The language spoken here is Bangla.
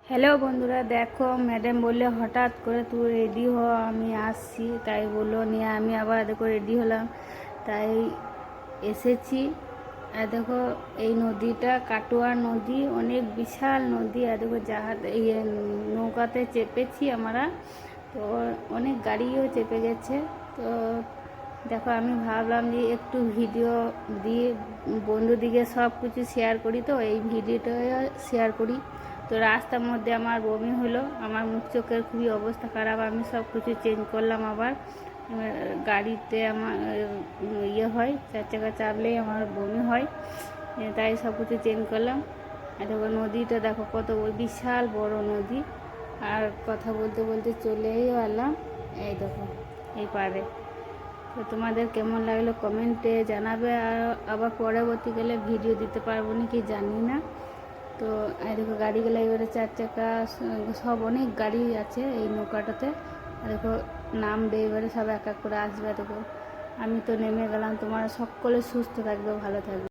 হ্যালো বন্ধুরা, দেখো ম্যাডাম বললে হঠাৎ করে তুই রেডি হ, আমি আসছি। তাই বললো নিয়ে আমি আবার দেখো রেডি হলাম, তাই এসেছি। আর দেখো এই নদীটা কাটোয়া নদী, অনেক বিশাল নদী। আর দেখো জাহাজ নৌকাতে চেপেছি আমরা, তো অনেক গাড়িও চেপে গেছে। তো দেখো আমি ভাবলাম যে একটু ভিডিও দিয়ে বন্ধুদিকে সব কিছু শেয়ার করি, তো এই ভিডিওটা শেয়ার করি। তো রাস্তার মধ্যে আমার বমি হলো, আমার মুখ চোখের খুবই অবস্থা খারাপ। আমি সব কিছু চেঞ্জ করলাম আবার। গাড়িতে আমার হয়, 4 চাকা চাপলেই আমার বমি হয়, তাই সব কিছু চেঞ্জ করলাম। আর দেখো নদীটা দেখো কত বিশাল বড় নদী। আর কথা বলতে বলতে চলেই এলাম, এই দেখো এই পারে। তো তোমাদের কেমন লাগলো কমেন্টে জানাবে। আর আবার পরবর্তীকালে ভিডিও দিতে পারবো না কি জানি না। তো এই দেখো গাড়িগুলো এবারে 4 চাকা সব অনেক গাড়ি আছে এই নৌকাটাতে। আর দেখো নামবে এবারে, সব এক এক করে আসবে। দেখো আমি তো নেমে গেলাম। তোমরা সকলে সুস্থ থাকবে, ভালো থাকবে।